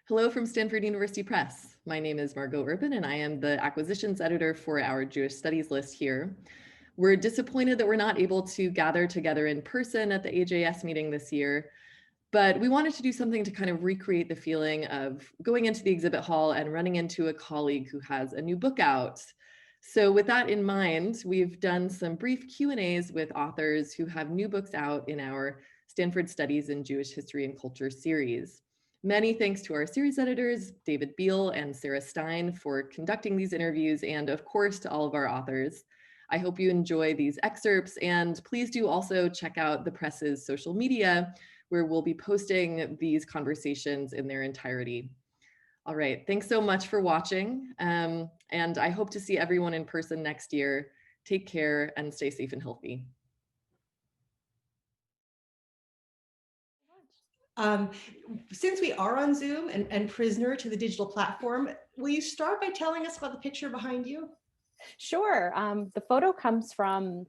Hello from Stanford University Press. My name is Margot Urban, and I am the acquisitions editor for our Jewish Studies list here. We're disappointed that we're not able to gather together in person at the AJS meeting this year, but we wanted to do something to kind of recreate the feeling of going into the exhibit hall and running into a colleague who has a new book out. So with that in mind, we've done some brief Q&As with authors who have new books out in our Stanford Studies in Jewish History and Culture series. Many thanks to our series editors, David Biale and Sarah Stein, for conducting these interviews, and of course to all of our authors. I hope you enjoy these excerpts, and please do also check out the press's social media, where we'll be posting these conversations in their entirety. All right, thanks so much for watching, and I hope to see everyone in person next year. Take care and stay safe and healthy. Since we are on Zoom and prisoner to the digital platform, will you start by telling us about the picture behind you? Sure. The photo comes from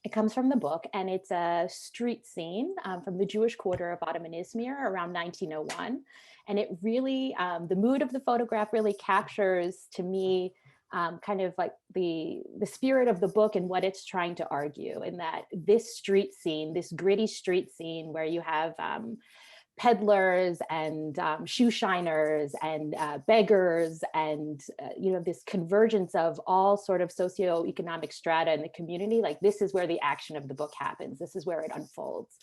the book, and it's a street scene from the Jewish quarter of Ottoman Izmir around 1901. And it really, the mood of the photograph really captures, to me, kind of like the spirit of the book and what it's trying to argue, in that this street scene, this gritty street scene where you have peddlers and shoe shiners and beggars and this convergence of all sort of socioeconomic strata in the community. Like, this is where the action of the book happens. This is where it unfolds.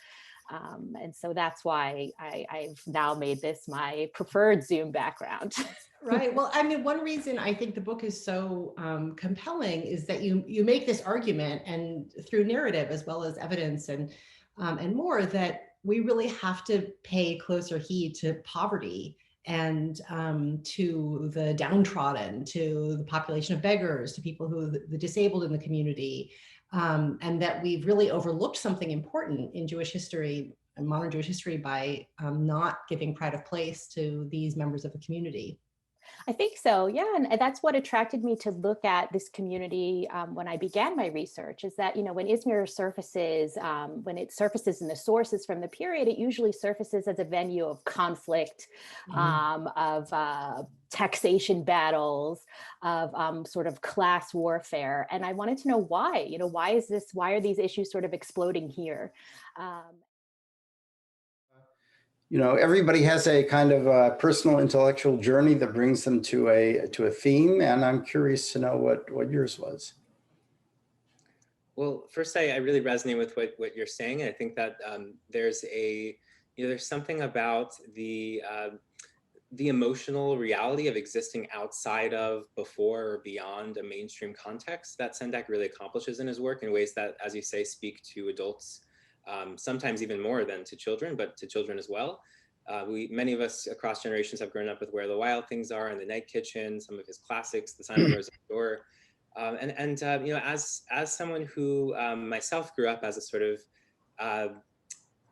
And so that's why I've now made this my preferred Zoom background. Right. Well, I mean, one reason I think the book is so compelling is that you make this argument, and through narrative as well as evidence and more, that we really have to pay closer heed to poverty and to the downtrodden, to the population of beggars, to people who the disabled in the community, and that we've really overlooked something important in Jewish history and modern Jewish history by not giving pride of place to these members of the community. I think so, yeah, and that's what attracted me to look at this community when I began my research, is that, when Izmir surfaces, when it surfaces in the sources from the period, it usually surfaces as a venue of conflict, of taxation battles, of sort of class warfare. And I wanted to know why, why are these issues sort of exploding here? Everybody has a kind of personal intellectual journey that brings them to a theme, and I'm curious to know what yours was. Well, first, I really resonate with what you're saying. I think that there's something about the emotional reality of existing outside of, before, or beyond a mainstream context that Sendak really accomplishes in his work in ways that, as you say, speak to adults. Sometimes even more than to children, but to children as well. Many of us across generations have grown up with Where the Wild Things Are and The Night Kitchen, some of his classics, The Sign of the Rose at the Door. As someone who myself grew up as a sort of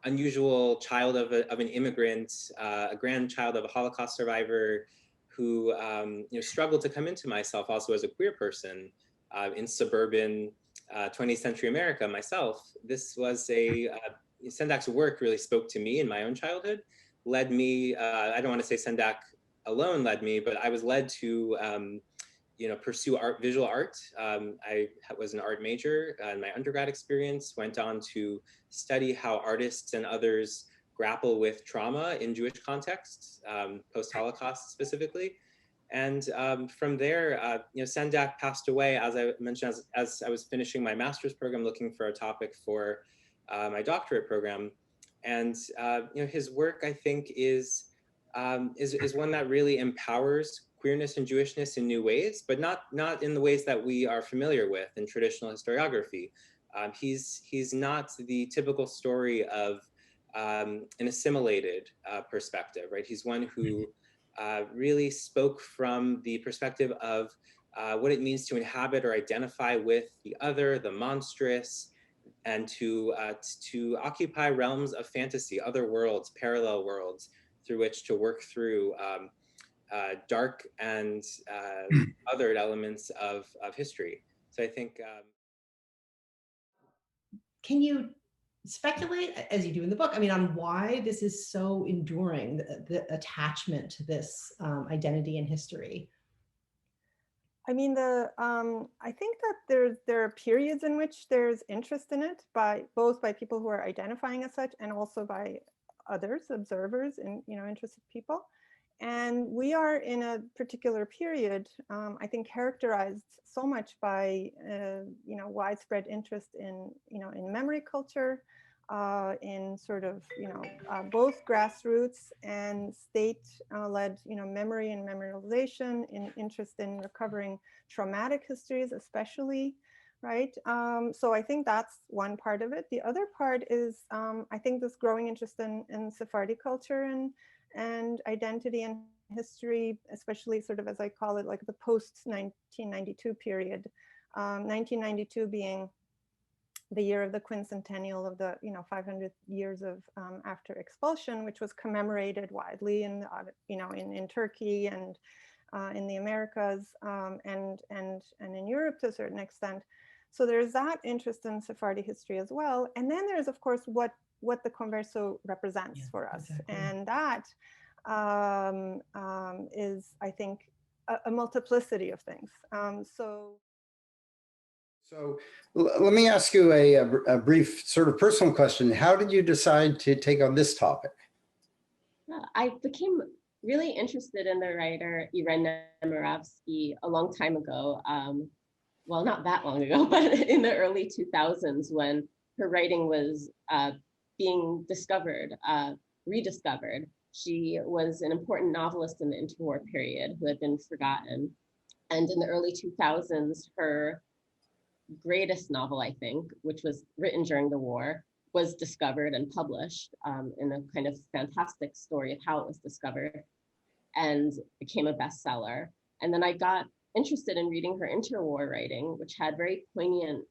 unusual child of an immigrant, a grandchild of a Holocaust survivor, who struggled to come into myself also as a queer person in suburban 20th century America myself. This was Sendak's work really spoke to me in my own childhood, led me, I don't want to say Sendak alone led me, but I was led to, pursue visual art. I was an art major in my undergrad experience, went on to study how artists and others grapple with trauma in Jewish contexts, post-Holocaust specifically. And from there, Sendak passed away, as I mentioned, as I was finishing my master's program, looking for a topic for my doctorate program. And his work, I think, is one that really empowers queerness and Jewishness in new ways, but not in the ways that we are familiar with in traditional historiography. He's not the typical story of an assimilated perspective, right? He's one who really spoke from the perspective of what it means to inhabit or identify with the other, the monstrous, and to occupy realms of fantasy, other worlds, parallel worlds, through which to work through dark and othered elements of history. So I think. Can you speculate, as you do in the book, I mean, on why this is so enduring, the attachment to this identity and history? I mean, I think that there are periods in which there's interest in it by both by people who are identifying as such and also by others, observers, and interested people. And we are in a particular period, I think, characterized so much by widespread interest in memory culture, in sort of both grassroots and state-led memory and memorialization, in interest in recovering traumatic histories, especially, right? So I think that's one part of it. The other part is I think this growing interest in Sephardi culture and identity and history, especially sort of, as I call it, like the post-1992 period, 1992 being the year of the quincentennial of the 500 years of after expulsion, which was commemorated widely in in Turkey and in the Americas and in Europe to a certain extent. So there's that interest in Sephardi history as well, and then there's of course what the Converso represents for us, exactly. And that is, I think, a multiplicity of things. So let me ask you a brief sort of personal question. How did you decide to take on this topic? I became really interested in the writer Irena Muravsky a long time ago. Well, not that long ago, but in the early 2000s when her writing was being discovered, rediscovered. She was an important novelist in the interwar period who had been forgotten. And in the early 2000s, her greatest novel, I think, which was written during the war, was discovered and published in a kind of fantastic story of how it was discovered and became a bestseller. And then I got interested in reading her interwar writing, which had very poignant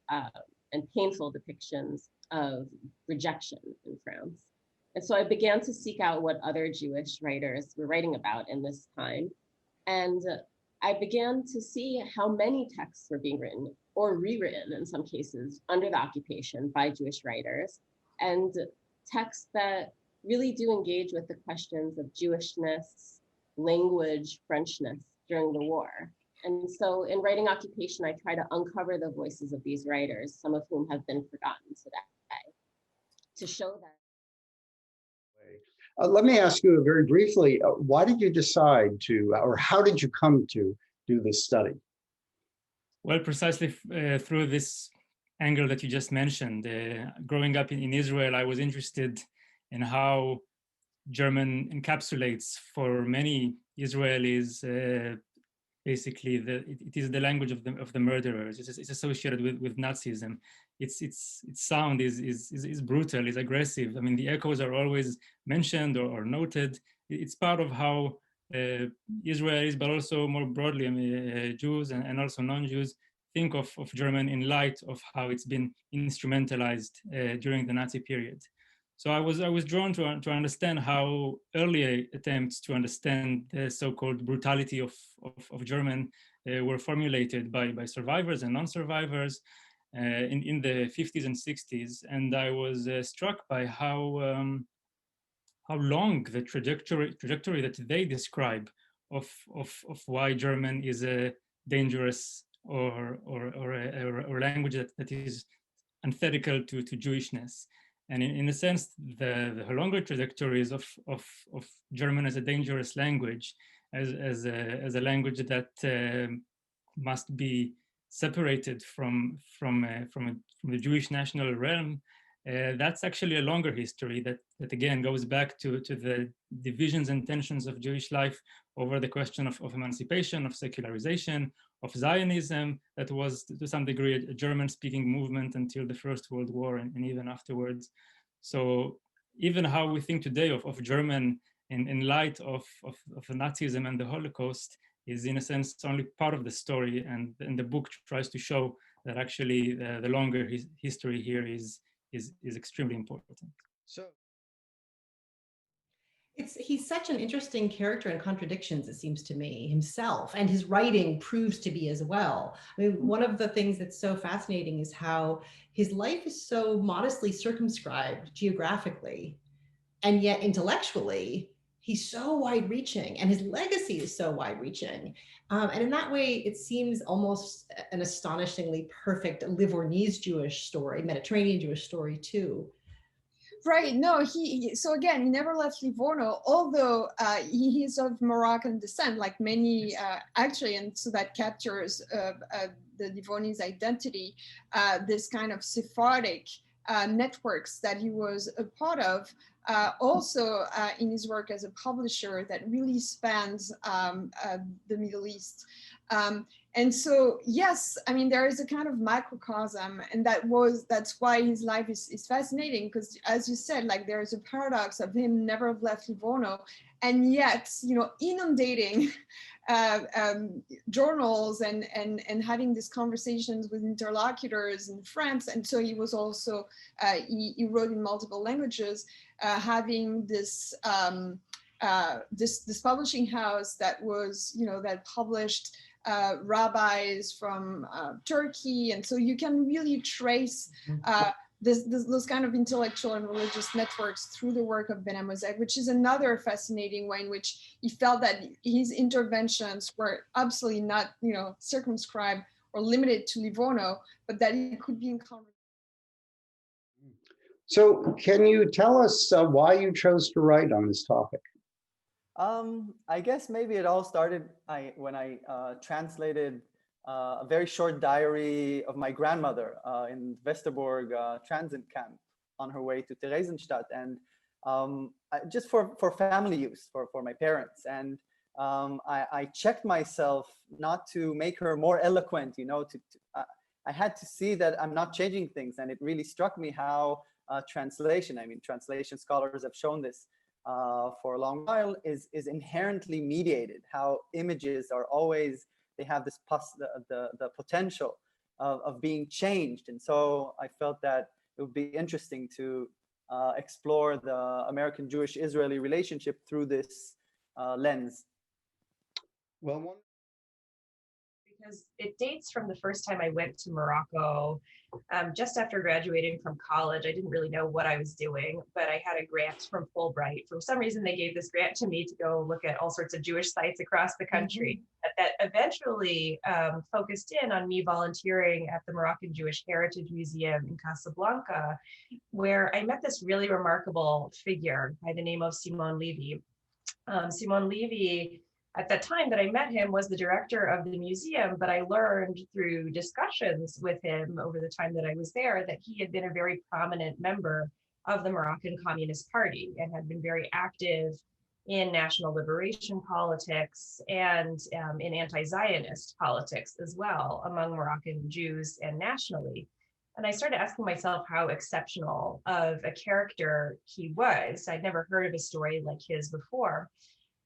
and painful depictions of rejection in France. And so I began to seek out what other Jewish writers were writing about in this time. And I began to see how many texts were being written or rewritten in some cases under the occupation by Jewish writers, and texts that really do engage with the questions of Jewishness, language, Frenchness during the war. And so in writing Occupation, I try to uncover the voices of these writers, some of whom have been forgotten today, to show that. Let me ask you very briefly, why did you decide to, or how did you come to do this study? Well, precisely through this angle that you just mentioned. Growing up in Israel, I was interested in how German encapsulates for many Israelis basically it is the language of the murderers. It's associated with Nazism. Its sound is brutal, is aggressive. I mean, the echoes are always mentioned or noted. It's part of how Israelis, but also more broadly, I mean, Jews and also non-Jews think of German in light of how it's been instrumentalized during the Nazi period. So I was drawn to understand how early attempts to understand the so-called brutality of German were formulated by survivors and non-survivors in the 50s and 60s. And I was struck by how long the trajectory that they describe of why German is a dangerous or a language that is antithetical to Jewishness. And in a sense, the longer trajectories of German as a dangerous language, as a language that must be separated from the Jewish national realm, that's actually a longer history that again goes back to the divisions and tensions of Jewish life over the question of emancipation, of secularization, of Zionism, that was to some degree a German-speaking movement until the First World War and even afterwards. So even how we think today of German in light of Nazism and the Holocaust is in a sense only part of the story, and the book tries to show that actually the longer history here is extremely important. So He's such an interesting character in contradictions, it seems to me, himself, and his writing proves to be as well. I mean, one of the things that's so fascinating is how his life is so modestly circumscribed geographically, and yet intellectually, he's so wide-reaching, and his legacy is so wide-reaching. And in that way, it seems almost an astonishingly perfect Livornese Jewish story, Mediterranean Jewish story too. Right. No, so again, he never left Livorno, although he is of Moroccan descent, like many actually, and so that captures the Livornese identity, this kind of Sephardic networks that he was a part of. Also in his work as a publisher that really spans the Middle East. And so, yes, I mean, there is a kind of microcosm, and that's why his life is fascinating, because as you said, like there is a paradox of him never left Livorno, and yet, you know, inundating journals and having these conversations with interlocutors in France. And so he was also, he wrote in multiple languages, having this, this publishing house that was, you know, that published rabbis from Turkey. And so you can really trace those kind of intellectual and religious networks through the work of Ben Amosek, which is another fascinating way in which he felt that his interventions were absolutely not, you know, circumscribed or limited to Livorno, but that it could be in conversation. So can you tell us why you chose to write on this topic? I guess maybe it all started when I translated a very short diary of my grandmother in Westerbork transit camp on her way to Theresienstadt, and just for family use, for my parents. And I checked myself not to make her more eloquent, you know, I had to see that I'm not changing things. And it really struck me how translation, I mean, translation scholars have shown this, for a long while, is inherently mediated, how images are always, they have this the potential of being changed. And so I felt that it would be interesting to explore the American Jewish-Israeli relationship through this lens. Well, because it dates from the first time I went to Morocco, just after graduating from college. I didn't really know what I was doing, but I had a grant from Fulbright. For some reason, they gave this grant to me to go look at all sorts of Jewish sites across the country. That eventually focused in on me volunteering at the Moroccan Jewish Heritage Museum in Casablanca, where I met this really remarkable figure by the name of Simon Levy. Simon Levy, at that time that I met him, was the director of the museum, but I learned through discussions with him over the time that I was there that he had been a very prominent member of the Moroccan Communist Party and had been very active in national liberation politics and in anti-Zionist politics as well among Moroccan Jews and nationally. And I started asking myself how exceptional of a character he was. I'd never heard of a story like his before.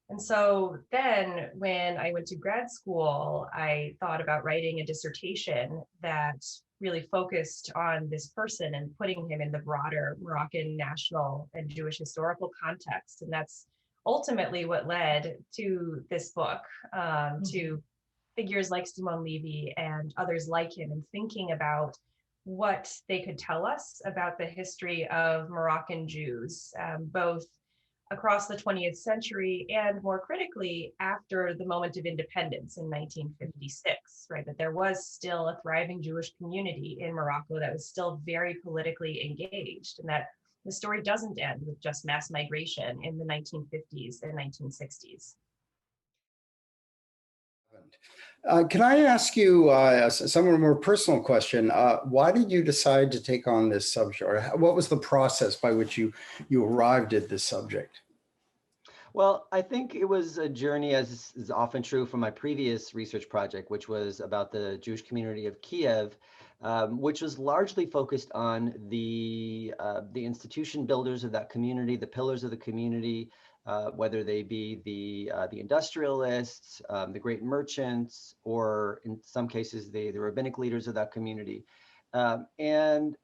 And so then when I went to grad school, I thought about writing a dissertation that really focused on this person and putting him in the broader Moroccan national and Jewish historical context. And that's ultimately what led to this book, to figures like Simon Levy and others like him, and thinking about what they could tell us about the history of Moroccan Jews, both across the 20th century and more critically after the moment of independence in 1956, right? That there was still a thriving Jewish community in Morocco that was still very politically engaged, and that the story doesn't end with just mass migration in the 1950s and 1960s. Can I ask you somewhat more personal question? Why did you decide to take on this subject, or what was the process by which you arrived at this subject? Well, I think it was a journey, as is often true from my previous research project, which was about the Jewish community of Kiev, which was largely focused on the institution builders of that community, the pillars of the community, whether they be the industrialists, the great merchants, or in some cases the rabbinic leaders of that community. And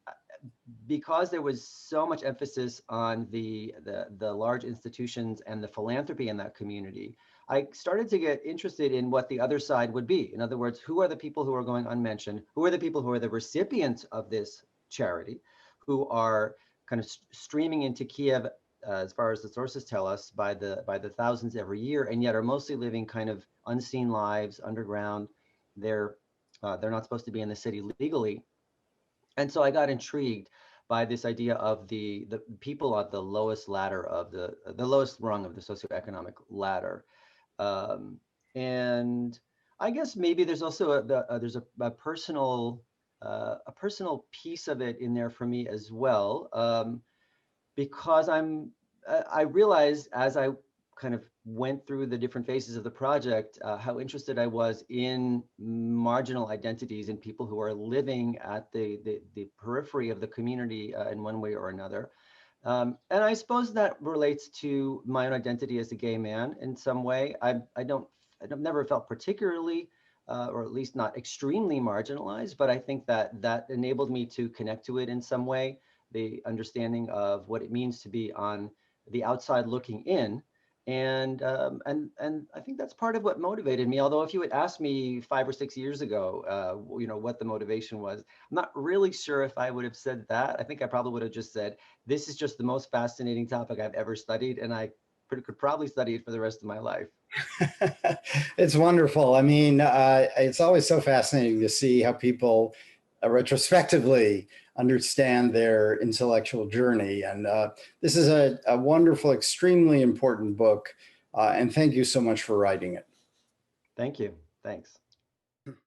because there was so much emphasis on the large institutions and the philanthropy in that community, I started to get interested in what the other side would be. In other words, who are the people who are going unmentioned? Who are the people who are the recipients of this charity, who are kind of streaming into Kiev, as far as the sources tell us, by the thousands every year, and yet are mostly living kind of unseen lives underground. They're not supposed to be in the city legally. And so I got intrigued by this idea of the people at the lowest ladder of the lowest rung of the socioeconomic ladder. And I guess maybe there's also there's a personal piece of it in there for me as well, because I realized as I kind of went through the different phases of the project, how interested I was in marginal identities and people who are living at the periphery of the community in one way or another. And I suppose that relates to my own identity as a gay man in some way. I've never felt particularly, or at least not extremely marginalized, but I think that enabled me to connect to it in some way, the understanding of what it means to be on the outside looking in. And I think that's part of what motivated me. Although if you had asked me 5 or 6 years ago, what the motivation was, I'm not really sure if I would have said that. I think I probably would have just said, this is just the most fascinating topic I've ever studied, and I could probably study it for the rest of my life. It's wonderful. I mean, it's always so fascinating to see how people retrospectively understand their intellectual journey. And this is a wonderful, extremely important book. And thank you so much for writing it. Thank you. Thanks.